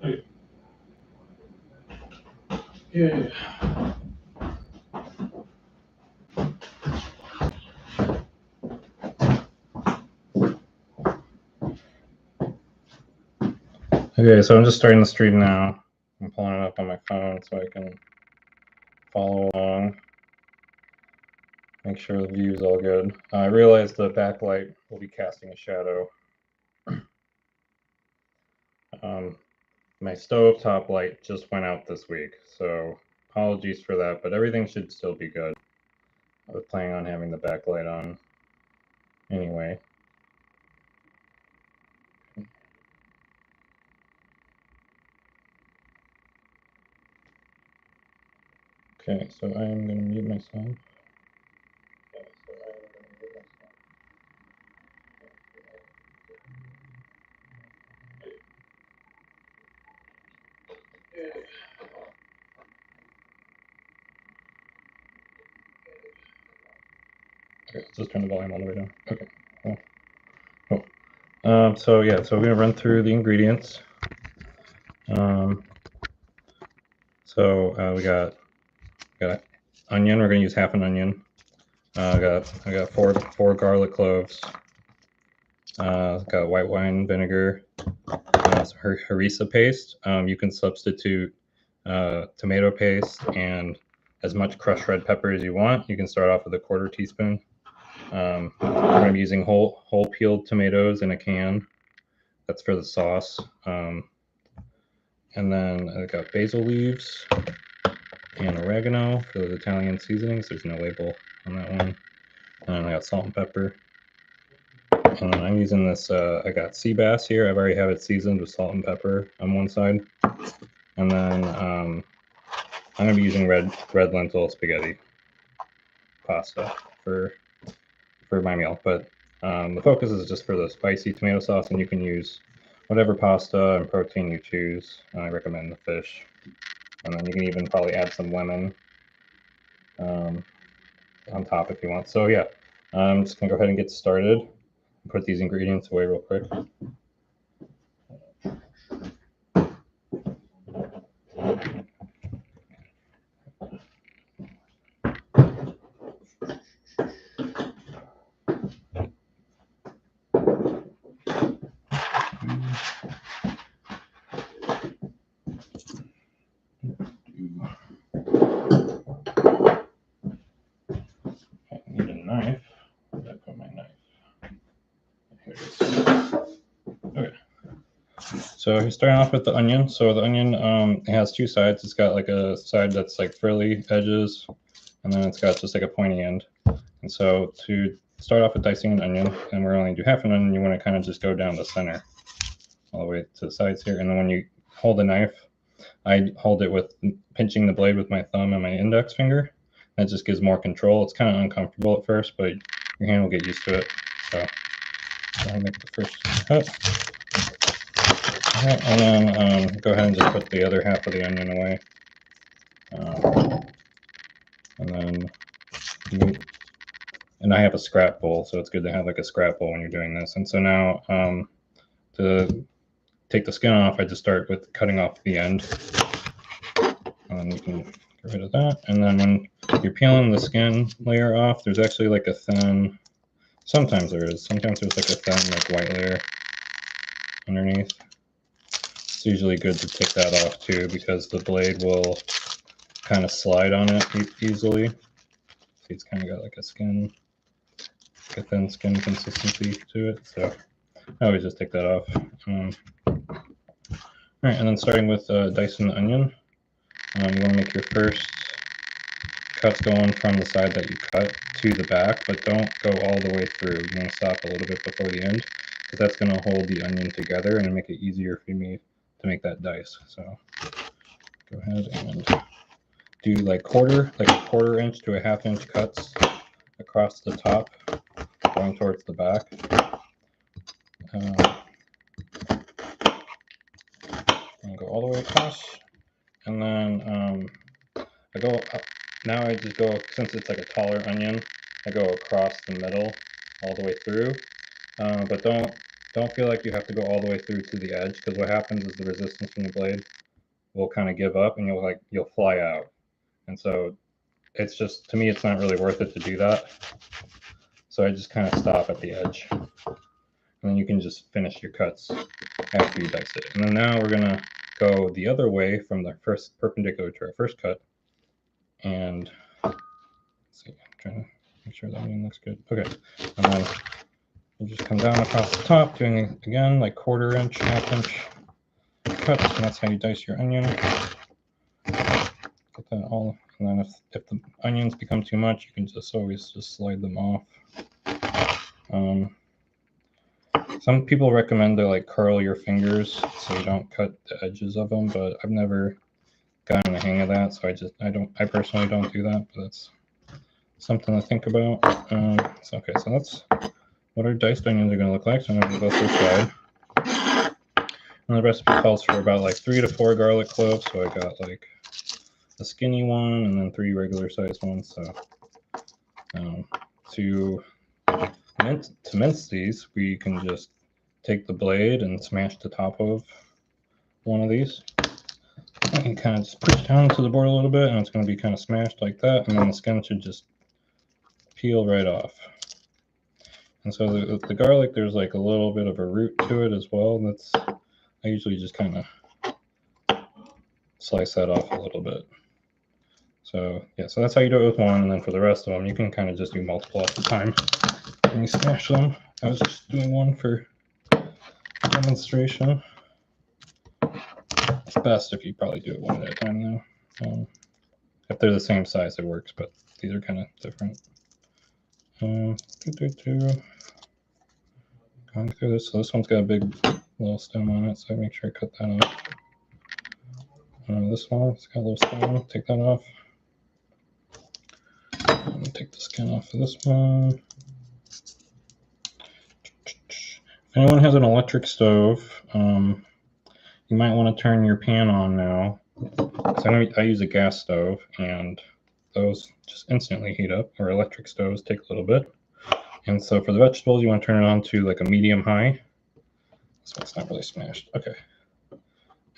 Yeah. Okay, so I'm just starting the stream now. I'm pulling it up on my phone so I can follow along. Make sure the view is all good. I realize the backlight will be casting a shadow. My stovetop light just went out this week, so apologies for that, but everything should still be good. I was planning on having the backlight on anyway. Okay, so I am going to mute myself. Okay, just turn the volume all the way down. Okay, cool. So we're gonna run through the ingredients. We got onion. We're gonna use half an onion. I got four garlic cloves. Got white wine vinegar. Harissa paste. You can substitute tomato paste and as much crushed red pepper as you want. You can start off with a 1/4 teaspoon. We're going to be using whole peeled tomatoes in a can. That's for the sauce. And then I got basil leaves and oregano for the Italian seasonings. There's no label on that one. And I got salt and pepper. And I'm using this, I got sea bass here. I've already have it seasoned with salt and pepper on one side. And then I'm going to be using red lentil spaghetti pasta for my meal. But the focus is just for the spicy tomato sauce, and you can use whatever pasta and protein you choose. I recommend the fish. And then you can even probably add some lemon on top if you want. So yeah, I'm just going to go ahead and get started. Put these ingredients away real quick. So you're starting off with the onion. So the onion it has two sides. It's got like a side that's like frilly edges, and then it's got just like a pointy end. And so to start off with dicing an onion, and we're only do half an onion, you want to kind of just go down the center all the way to the sides here. And then when you hold the knife, I hold it with pinching the blade with my thumb and my index finger. That just gives more control. It's kind of uncomfortable at first, but your hand will get used to it. So I'll make the first cut. And then go ahead and just put the other half of the onion away. And I have a scrap bowl, so it's good to have like a scrap bowl when you're doing this. And so now to take the skin off, I just start with cutting off the end. And you can get rid of that. And then when you're peeling the skin layer off, there's actually like a thin, sometimes there's like a thin like white layer underneath. It's usually good to take that off too, because the blade will kind of slide on it easily. See, it's kind of got like a thin skin consistency to it. So I always just take that off. All right, and then starting with dicing the onion, you want to make your first cuts going from the side that you cut to the back, but don't go all the way through. You want to stop a little bit before the end, because that's going to hold the onion together and make it easier for me to make that dice. So go ahead and do like a 1/4 inch to a 1/2 inch cuts across the top, going towards the back. And go all the way across, and then I go up. Now I just go, since it's like a taller onion, I go across the middle all the way through, but don't don't feel like you have to go all the way through to the edge, because what happens is the resistance from the blade will kind of give up and you'll fly out. And so it's just, to me, it's not really worth it to do that. So I just kind of stop at the edge. And then you can just finish your cuts after you dice it. And then now we're going to go the other way from the first perpendicular to our first cut. And let's see, I'm trying to make sure that onion looks good. Okay. And then you just come down across the top, doing it again like 1/4 inch, 1/2 inch cuts, and that's how you dice your onion. Get that all, and then if the onions become too much, you can just always just slide them off. Some people recommend to like curl your fingers so you don't cut the edges of them, but I've never gotten the hang of that, so I personally don't do that, but that's something to think about. So that's what our diced onions are going to look like. So I'm going to go this side. And the recipe calls for about like 3 to 4 garlic cloves, so I got like a skinny one and then 3 regular sized ones. So to mince these, we can just take the blade and smash the top of one of these. You can kind of just push down to the board a little bit, and it's going to be kind of smashed like that, and then the skin should just peel right off. And so the garlic, there's like a little bit of a root to it as well. I usually just kind of slice that off a little bit. So yeah, so that's how you do it with one, and then for the rest of them, you can kind of just do multiple at a time and you smash them. I was just doing one for demonstration. It's best if you probably do it one at a time though. If they're the same size, it works, but these are kind of different. Going through this, so this one's got a big little stem on it, so I make sure I cut that off. This one's got a little stem, take that off. And take the skin off of this one. If anyone has an electric stove, you might want to turn your pan on now. So I use a gas stove, and those just instantly heat up, or electric stoves take a little bit. And so for the vegetables, you want to turn it on to like a medium high. This one's not really smashed. Okay.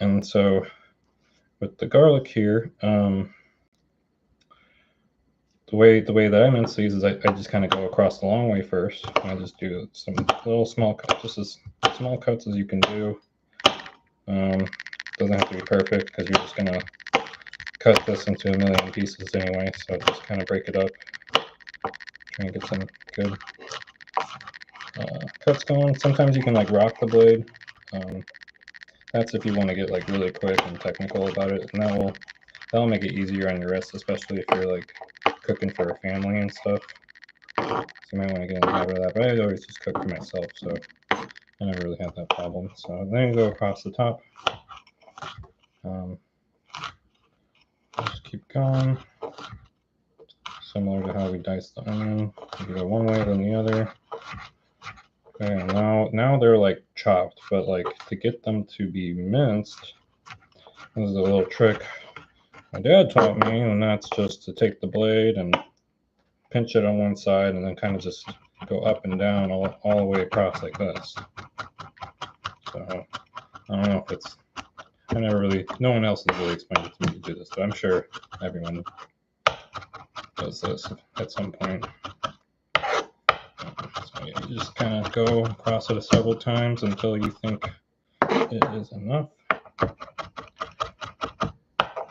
And so with the garlic here, the way that I mince these is I just kind of go across the long way first. I just do some little small cuts, just as small cuts as you can do. Doesn't have to be perfect because you're just gonna cut this into a million pieces anyway. So just kind of break it up. Try and get some good cuts going. Sometimes you can like rock the blade. That's if you want to get like really quick and technical about it, and that'll make it easier on your wrists, especially if you're like cooking for a family and stuff. So you might want to get in the habit of that. But I always just cook for myself, so I never really had that problem. So then you go across the top. Just keep going. Similar to how we dice the onion. You go one way then the other. Okay, now they're like chopped, but like to get them to be minced, this is a little trick my dad taught me, and that's just to take the blade and pinch it on one side and then kind of just go up and down all the way across like this. So I don't know if it's, no one else has really explained it to me to do this, but I'm sure everyone does this at some point. So yeah, you just kind of go across it several times until you think it is enough.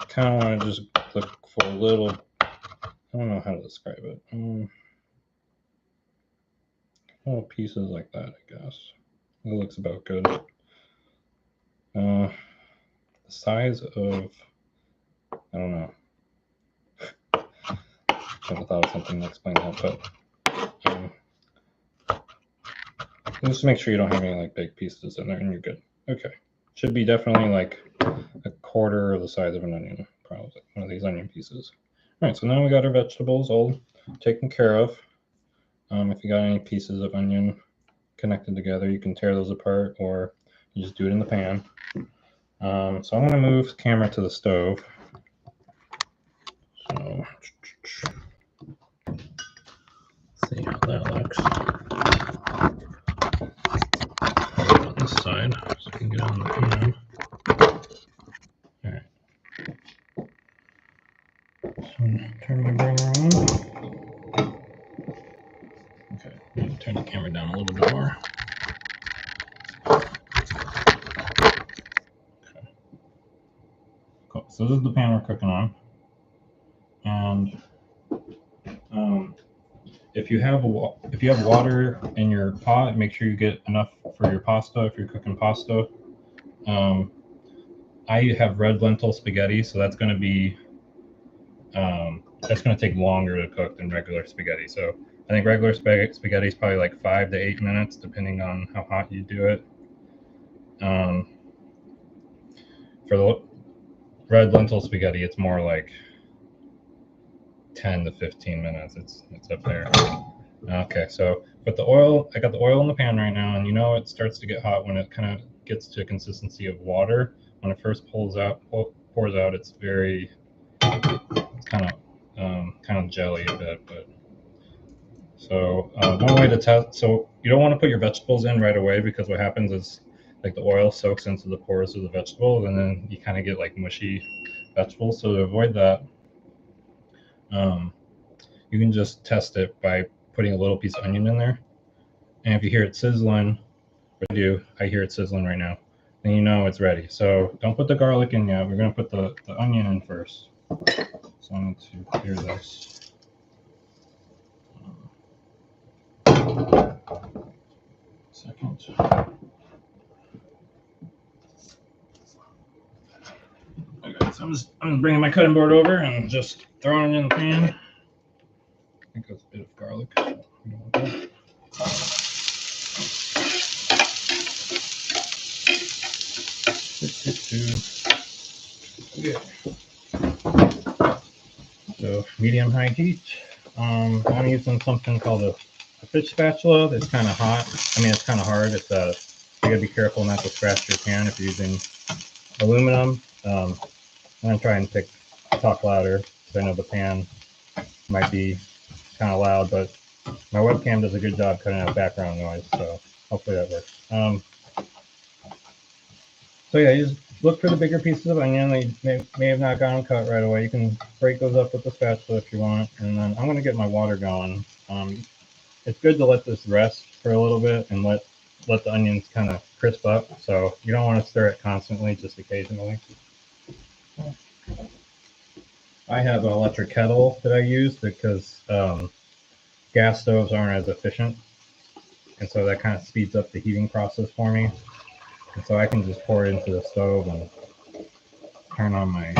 Kind of want to just look for a little, I don't know how to describe it. Little pieces like that, I guess. It looks about good. The size of, I don't know. Should have thought of something to explain that, but just make sure you don't have any like big pieces in there, and you're good. Okay, should be definitely like a quarter of the size of an onion, probably one of these onion pieces. All right, so now we got our vegetables all taken care of. If you got any pieces of onion connected together, you can tear those apart, or you just do it in the pan. So I'm going to move the camera to the stove. So let's see how that looks. side so I can get on the pan. All right. So turn my burner on. Okay, turn the camera down a little bit more. Okay. Cool. So this is the pan we're cooking on, and if you have water in your pot, make sure you get enough for your pasta if you're cooking pasta. I have red lentil spaghetti, so that's going to be take longer to cook than regular spaghetti. So I think regular spaghetti is probably like 5 to 8 minutes, depending on how hot you do it. For the red lentil spaghetti, it's more like 10 to 15 minutes. It's up there. Okay, so but the oil, I got the oil in the pan right now, and you know it starts to get hot when it kind of gets to a consistency of water. When it first pours out, it's kind of jelly a bit. But so one way to test, so you don't want to put your vegetables in right away, because what happens is like the oil soaks into the pores of the vegetables, and then you kind of get like mushy vegetables. So to avoid that, you can just test it by putting a little piece of onion in there. And if you hear it sizzling, I hear it sizzling right now, then you know it's ready. So don't put the garlic in yet. We're going to put the onion in first. So I need to clear this. Second. Okay, so I'm bringing my cutting board over and just throwing it in the pan. I think that's a bit of garlic. We don't want that. Okay. So medium-high heat. I'm using something called a fish spatula. That's kind of hot. I mean, it's kind of hard. It's you gotta be careful not to scratch your pan if you're using aluminum. I'm gonna try and talk louder, because I know the pan might be kind of loud, but my webcam does a good job cutting out background noise, so hopefully that works. So yeah, you just look for the bigger pieces of onion that may have not gotten cut right away. You can break those up with the spatula if you want, and then I'm going to get my water going. It's good to let this rest for a little bit and let the onions kind of crisp up. So you don't want to stir it constantly, just occasionally. I have an electric kettle that I use because gas stoves aren't as efficient, and so that kind of speeds up the heating process for me. And so I can just pour it into the stove and turn on my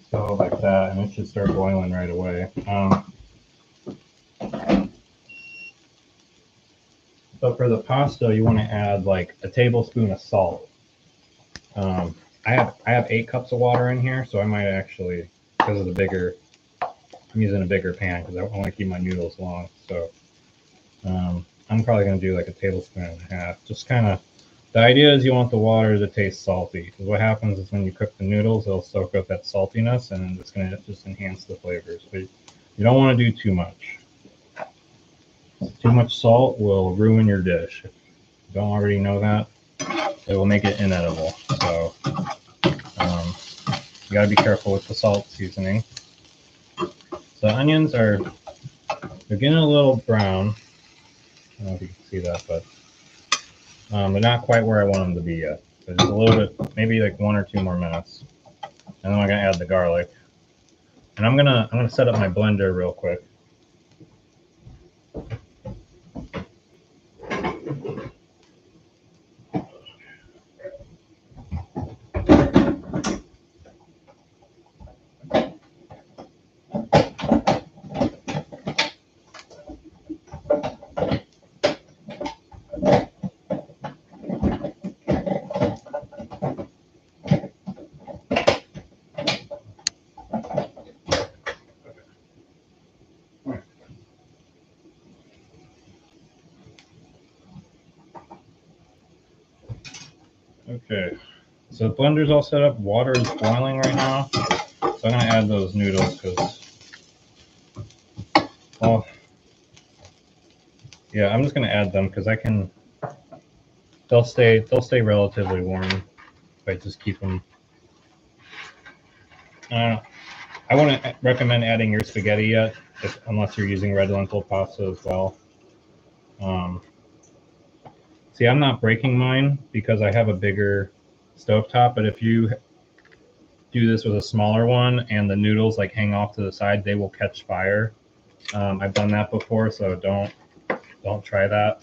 stove like that, and it should start boiling right away. So for the pasta, you want to add like a tablespoon of salt. I have 8 cups of water in here, so I might actually, because of I'm using a bigger pan because I want to keep my noodles long. So I'm probably going to do like a tablespoon and a half. Just kind of, the idea is you want the water to taste salty, because what happens is when you cook the noodles, they'll soak up that saltiness, and it's going to just enhance the flavors. But you don't want to do too much. Too much salt will ruin your dish. If you don't already know that, it will make it inedible. So you got to be careful with the salt seasoning. So onions they're getting a little brown. I don't know if you can see that, but they're not quite where I want them to be yet. So just a little bit, maybe like 1 or 2 more minutes, and then I'm gonna add the garlic. And I'm gonna set up my blender real quick. Okay, so the blender's all set up. Water is boiling right now, so I'm gonna add those noodles because, well, Yeah, I'm just gonna add them because I can. They'll stay relatively warm if I just keep them. I wouldn't recommend adding your spaghetti yet, unless you're using red lentil pasta as well. See, I'm not breaking mine because I have a bigger stovetop, but if you do this with a smaller one and the noodles like hang off to the side, they will catch fire. I've done that before, so don't try that.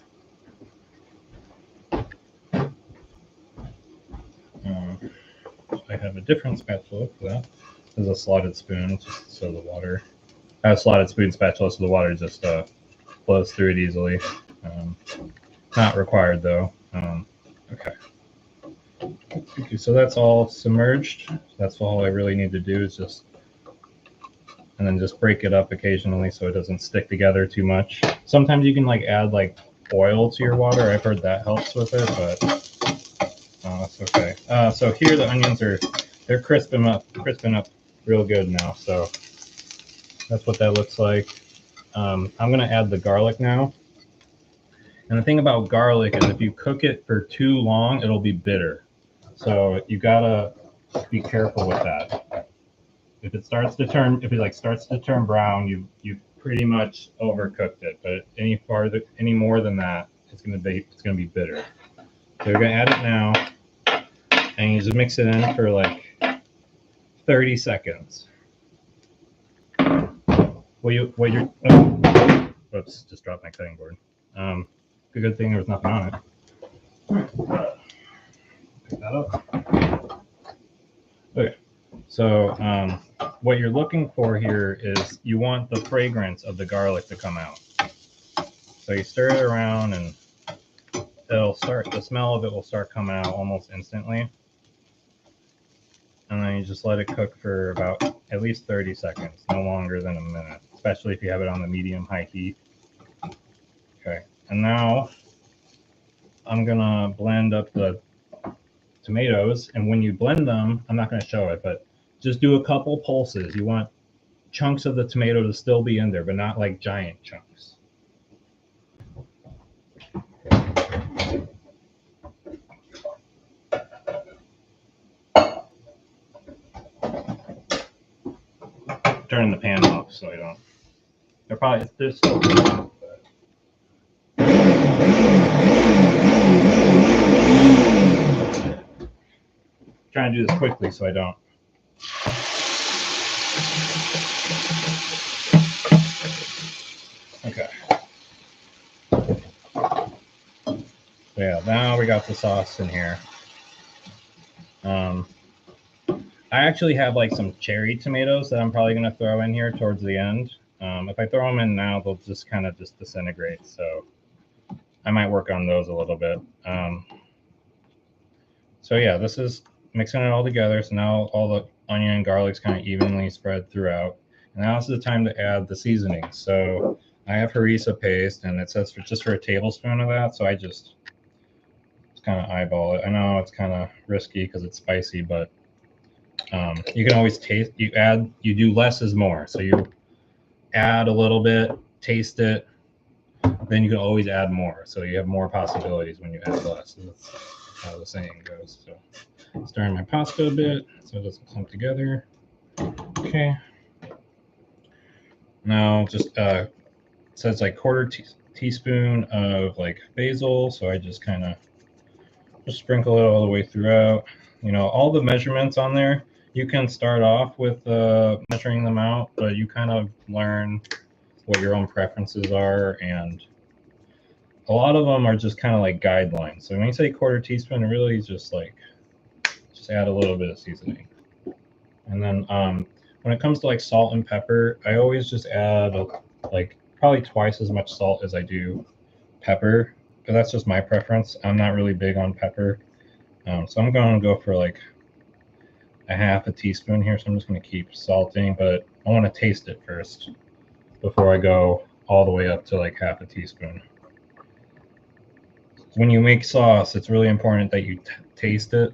I have a different spatula for that. This is a slotted spoon, just so the water. I have a slotted spoon spatula, so the water just flows through it easily. Not required though. Okay. So that's all submerged. That's all I really need to do is just, and then just break it up occasionally so it doesn't stick together too much. Sometimes you can like add like oil to your water. I've heard that helps with it, but that's okay. So here the onions they're crisping up real good now. So that's what that looks like. I'm gonna add the garlic now. And the thing about garlic is if you cook it for too long, it'll be bitter. So you gotta be careful with that. If it starts to turn brown, you pretty much overcooked it. But any more than that, it's gonna be bitter. So you're gonna add it now, and you just mix it in for like 30 seconds. Oops, just dropped my cutting board. Good thing there was nothing on it. Pick that up. Okay, so what you're looking for here is you want the fragrance of the garlic to come out. So you stir it around, and the smell of it will start coming out almost instantly. And then you just let it cook for about at least 30 seconds, no longer than a minute, especially if you have it on the medium-high heat. Okay, and now I'm gonna blend up the tomatoes, and when you blend them, I'm not gonna show it, but just do a couple pulses. You want chunks of the tomato to still be in there, but not like giant chunks. Turn the pan off so I don't. They're still good. Trying to do this quickly so I don't. Okay. Yeah, now we got the sauce in here. I actually have like some cherry tomatoes that I'm probably gonna throw in here towards the end. If I throw them in now, they'll just kind of just disintegrate. So I might work on those a little bit. So yeah, this is mixing it all together. So now all the onion and garlic's kind of evenly spread throughout. And now is the time to add the seasoning. So I have harissa paste, and it says just for a tablespoon of that. So I just kind of eyeball it. I know it's kind of risky because it's spicy, but you can always taste. You do less is more. So you add a little bit, taste it, then you can always add more. So you have more possibilities when you add less. That's how the saying goes. So stirring my pasta a bit so it doesn't clump together. Okay. Now just it says like quarter teaspoon of like basil. So I just kind of just sprinkle it all the way throughout. You know, all the measurements on there, you can start off with measuring them out, but you kind of learn what your own preferences are, and a lot of them are just kind of like guidelines. So when you say quarter teaspoon, it really is just add a little bit of seasoning. And then when it comes to like salt and pepper, I always just add like probably twice as much salt as I do pepper, but that's just my preference. I'm not really big on pepper. So I'm going to go for like a half a teaspoon here. So I'm just going to keep salting, but I want to taste it first before I go all the way up to like half a teaspoon. When you make sauce, it's really important that you taste it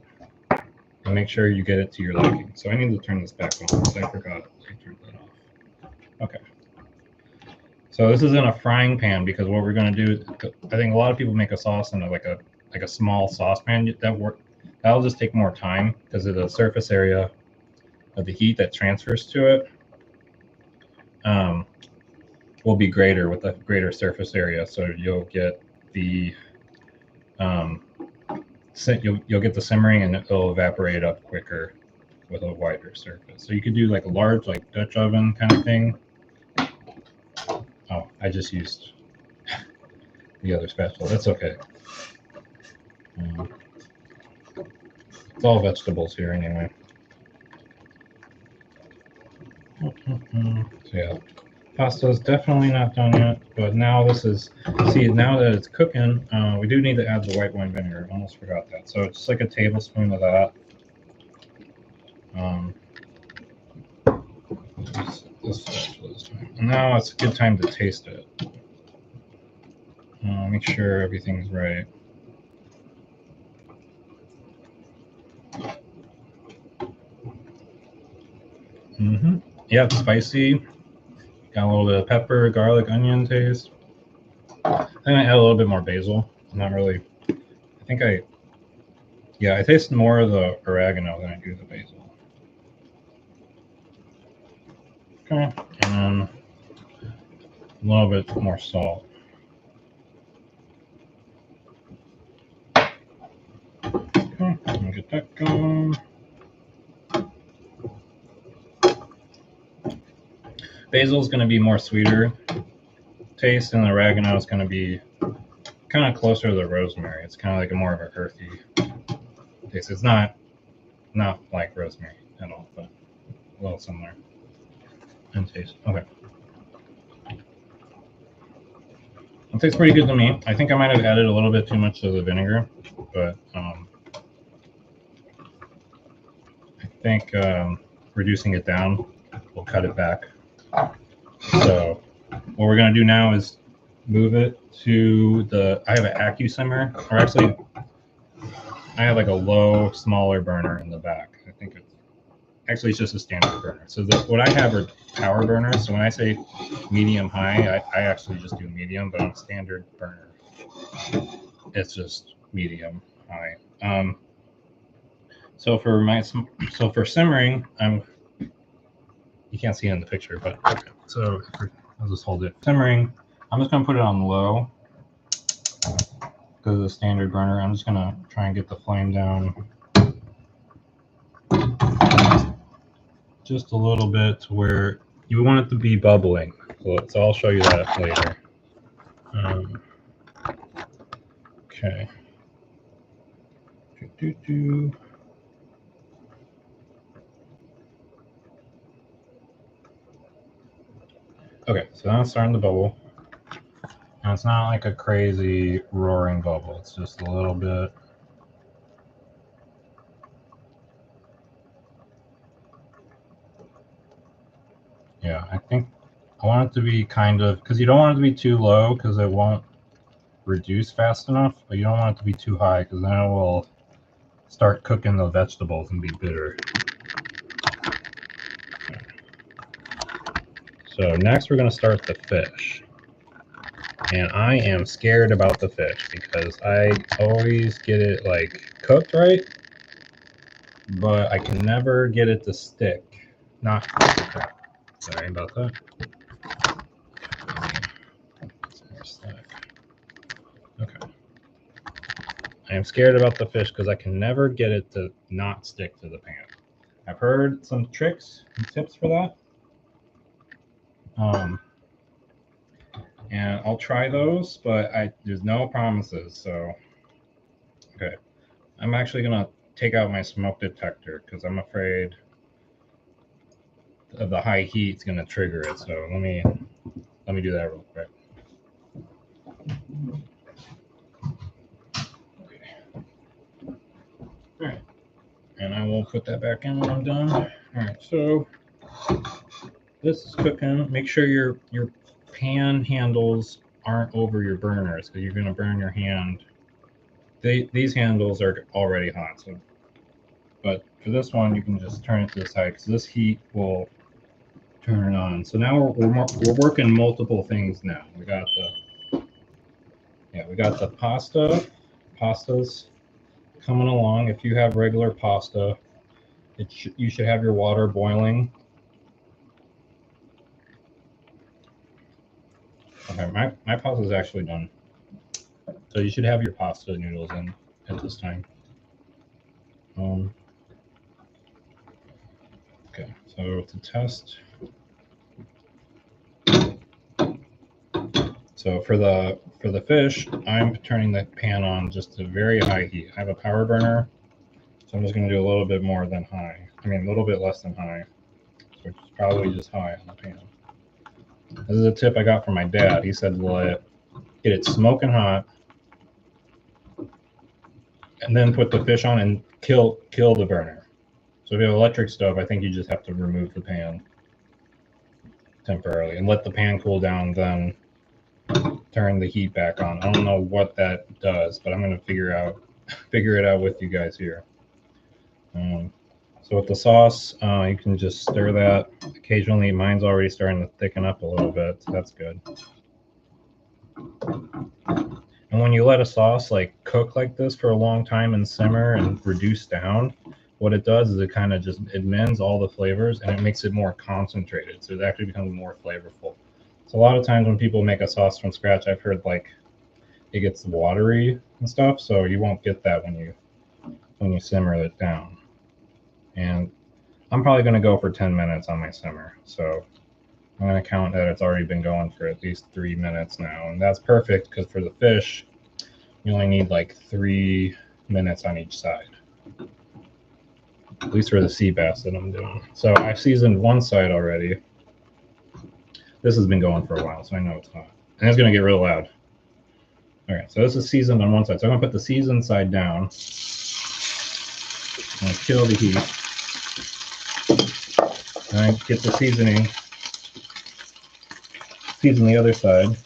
and make sure you get it to your liking. So I need to turn this back on because I forgot to turn that off. Okay. So this is in a frying pan because what we're going to do, I think a lot of people make a sauce in like a small saucepan. That'll just take more time because of the surface area of the heat that transfers to it. Will be greater with a greater surface area, so you'll get the you'll get the simmering and it'll evaporate up quicker with a wider surface. So you could do like a large, like Dutch oven kind of thing. Oh, I just used the other spatula. That's okay. It's all vegetables here anyway. So yeah, pasta is definitely not done yet, but now this is, see, now that it's cooking, we do need to add the white wine vinegar. Almost forgot that. So it's just like a tablespoon of that. And now it's a good time to taste it. Make sure everything's right. Yeah, it's spicy. Got a little bit of pepper, garlic, onion taste. I'm gonna add a little bit more basil. Not really. I taste more of the oregano than I do the basil. Okay, and then a little bit more salt. Okay, let me get that going. Basil is going to be more sweeter taste, and the oregano is going to be kind of closer to the rosemary. It's kind of like a more of an earthy taste. It's not like rosemary at all, but a little similar in taste. Okay. It tastes pretty good to me. I think I might have added a little bit too much of the vinegar, but I think reducing it down will cut it back. So what we're going to do now is move it to I have an AccuSimmer, or actually I have like a low, smaller burner in the back. I think it's just a standard burner. So what I have are power burners. So when I say medium high, I actually just do medium, but on a standard burner, it's just medium high. So for simmering, you can't see it in the picture, but okay. So I'll just hold it. Simmering, I'm just gonna put it on low because of the standard burner. I'm just gonna try and get the flame down just a little bit to where you want it to be bubbling. So I'll show you that later. Okay. Okay, so now it's starting to bubble. And it's not like a crazy roaring bubble. It's just a little bit. Yeah, I think I want it to be kind of, because you don't want it to be too low because it won't reduce fast enough, but you don't want it to be too high because then it will start cooking the vegetables and be bitter. So next we're going to start the fish. And I am scared about the fish because I always get it like cooked right, but I can never get it to stick. Sorry about that. Okay. I am scared about the fish because I can never get it to not stick to the pan. I've heard some tricks and tips for that. And I'll try those, but there's no promises. So, okay. I'm actually going to take out my smoke detector because I'm afraid of the high heat is going to trigger it. So let me do that real quick. Okay. All right. And I will put that back in when I'm done. All right. So this is cooking. Make sure your pan handles aren't over your burners because you're going to burn your hand. These handles are already hot. But for this one, you can just turn it to the side because this heat will Turn it on. So now we're working multiple things now. We got the pastas coming along. If you have regular pasta, you should have your water boiling. Okay, my pasta is actually done. So you should have your pasta noodles in at this time. Okay, so to test. So for the fish, I'm turning the pan on just to very high heat. I have a power burner, so I'm just going to do a little bit more than high. I mean, a little bit less than high, which is probably just high on the pan. This is a tip I got from my dad. He said get it smoking hot, and then put the fish on and kill the burner. So if you have an electric stove, I think you just have to remove the pan temporarily and let the pan cool down, then turn the heat back on. I don't know what that does, but I'm going to figure it out with you guys here. So with the sauce, you can just stir that occasionally. Mine's already starting to thicken up a little bit, so that's good. And when you let a sauce like cook like this for a long time and simmer and reduce down, what it does is it kind of just mends all the flavors and it makes it more concentrated. So it actually becomes more flavorful. So a lot of times when people make a sauce from scratch, I've heard like it gets watery and stuff. So you won't get that when you simmer it down. And I'm probably going to go for 10 minutes on my simmer. So I'm going to count that it's already been going for at least 3 minutes now. And that's perfect because for the fish, you only need like 3 minutes on each side. At least for the sea bass that I'm doing. So I've seasoned one side already. This has been going for a while, so I know it's hot. And it's going to get real loud. All right, so this is seasoned on one side. So I'm going to put the seasoned side down. I'm going to kill the heat. And I get the seasoning. Season the other side.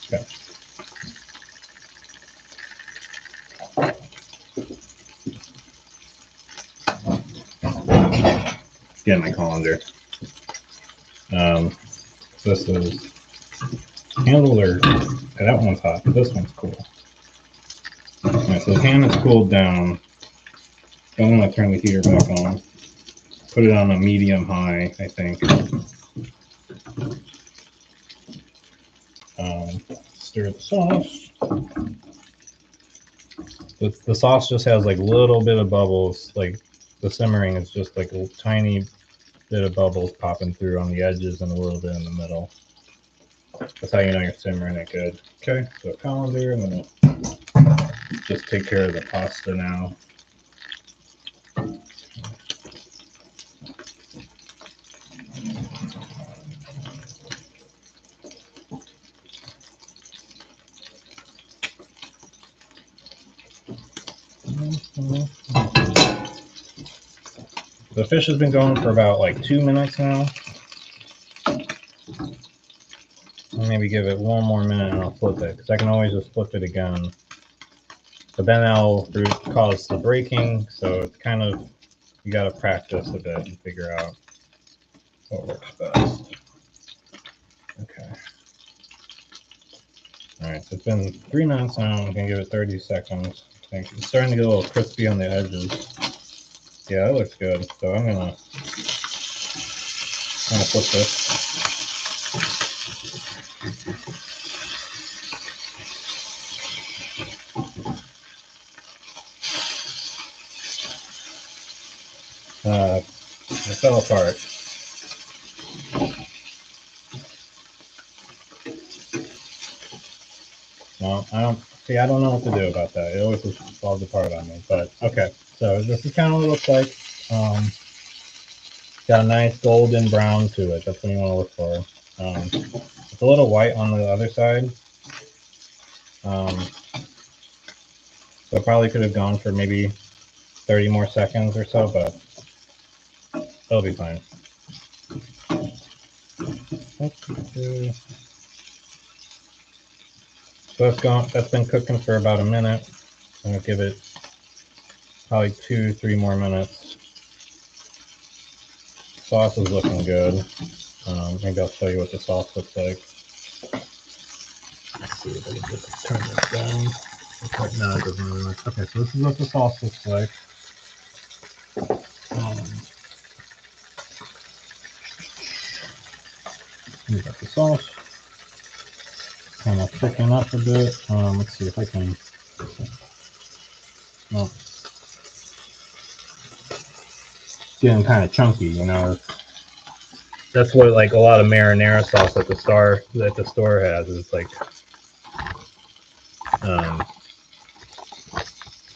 Okay. Get my colander. This is handled, or that one's hot, but this one's cool. All right, so the pan is cooled down. I'm going to turn the heater back on. Put it on a medium high, I think. Stir the sauce. The sauce just has like a little bit of bubbles. Like the simmering is just like a tiny bit of bubbles popping through on the edges and a little bit in the middle. That's how you know you're simmering it good. Okay, so colander, I'm gonna just take care of the pasta now. The fish has been going for about like 2 minutes now. I'll maybe give it 1 more minute and I'll flip it, because I can always just flip it again. But then that'll cause the breaking, so it's kind of, you got to practice a bit and figure out what works best. Okay. All right, so it's been 3 minutes now. I'm gonna give it 30 seconds. I think it's starting to get a little crispy on the edges. Yeah, that looks good. So I'm gonna flip this. It fell apart. No, I don't know what to do about that. It always just falls apart on me. But okay, so this is kind of what it looks like. Got a nice golden brown to it. That's what you want to look for. It's a little white on the other side. So probably could have gone for maybe 30 more seconds or so, but it'll be fine. So that's been cooking for about a minute. I'm gonna give it probably 2-3 more minutes. Sauce is looking good. Maybe I'll show you what the sauce looks like. Let's see if I can just turn this down. Okay, no, it doesn't really work. Okay, so this is what the sauce looks like. We got the sauce. Kind of thicken up a bit. Let's see if I can. Well, it's getting kind of chunky, you know. That's what like a lot of marinara sauce at the store has. Is like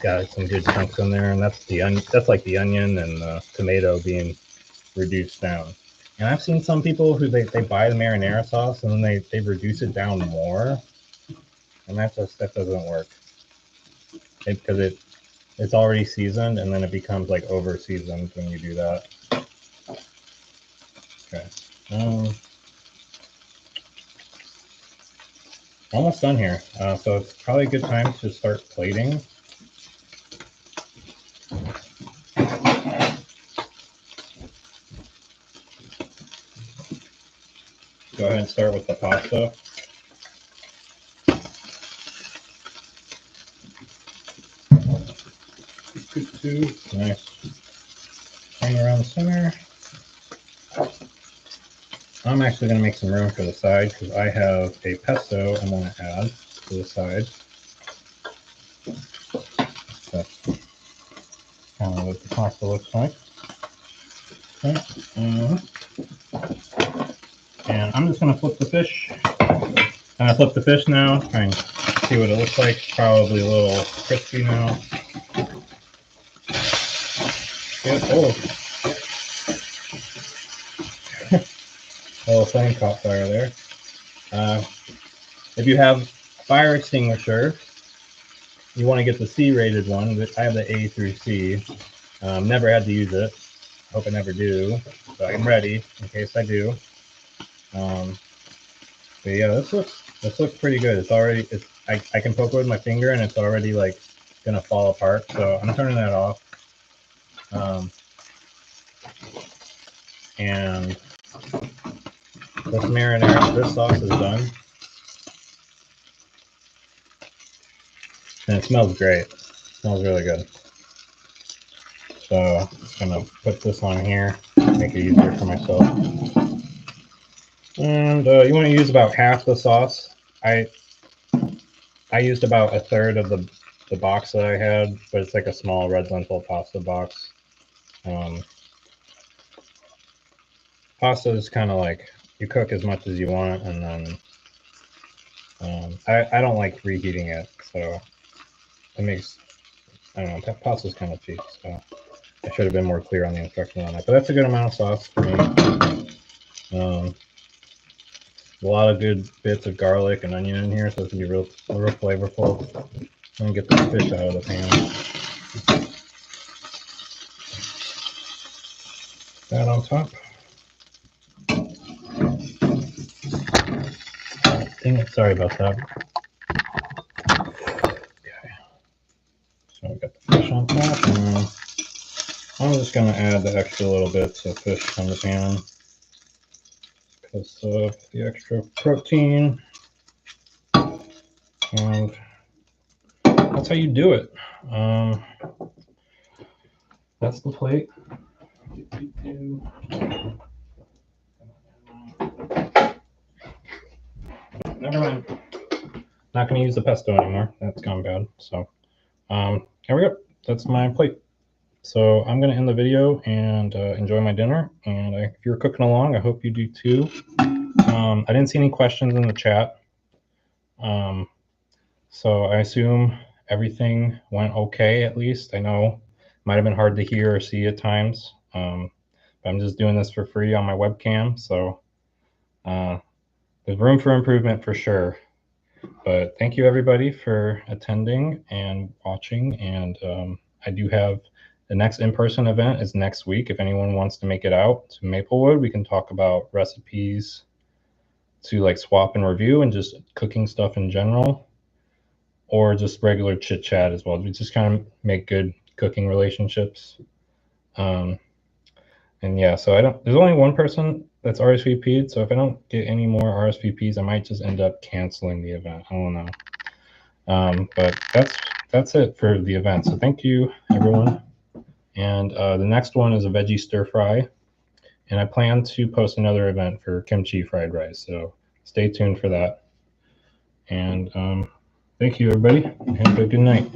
got some good chunks in there, and that's like the onion and the tomato being reduced down. And I've seen some people who they buy the marinara sauce and then they reduce it down more, and that doesn't work because it's already seasoned, and then it becomes like over seasoned when you do that. Okay. Almost done here. So it's probably a good time to start plating. Go ahead and start with the pasta. Nice. Hang around the center. I'm actually going to make some room for the side because I have a pesto I'm going to add to the side. That's kind of what the pasta looks like. Okay. And I'm just going to flip the fish. And I flip the fish now. Try and see what it looks like. Probably a little crispy now. Good. Oh. A little flame caught fire there. If you have fire extinguisher, you want to get the C-rated one. I have the A through C. Never had to use it. Hope I never do. So I'm ready in case I do. But yeah, this looks pretty good. It's already I can poke it with my finger and it's already like gonna fall apart. So I'm turning that off. And this marinara, this sauce is done. And it smells great. It smells really good. So I'm just gonna put this on here, make it easier for myself. And you want to use about half the sauce. I used about 1/3 of the box that I had, but it's like a small red lentil pasta box. Pasta is kind of like you cook as much as you want, and then I don't like reheating it, so it makes, I don't know, pasta is kind of cheap, so I should have been more clear on the instructions on that. But that's a good amount of sauce for me. A lot of good bits of garlic and onion in here, so it's gonna be real flavorful. I'm gonna get the fish out of the pan. That on top. Dang it, sorry about that. Okay. So we got the fish on top, and I'm just gonna add the extra little bits of fish on the pan because of the extra protein. And that's how you do it. That's the plate. Never mind. Not going to use the pesto anymore. That's gone bad. So here we go. That's my plate. So I'm going to end the video and enjoy my dinner. And if you're cooking along, I hope you do too. I didn't see any questions in the chat. So I assume everything went okay, at least. I know it might have been hard to hear or see at times. But I'm just doing this for free on my webcam. So there's room for improvement for sure. But thank you everybody for attending and watching. And I do have The next in-person event is next week. If anyone wants to make it out to Maplewood, we can talk about recipes to like swap and review and just cooking stuff in general, or just regular chit chat as well. We just kind of make good cooking relationships. And yeah, so there's only one person that's RSVP'd. So if I don't get any more RSVPs, I might just end up canceling the event. I don't know. But that's it for the event. So thank you, everyone. And the next one is a veggie stir fry. And I plan to post another event for kimchi fried rice. So stay tuned for that. And thank you, everybody. Have a good night.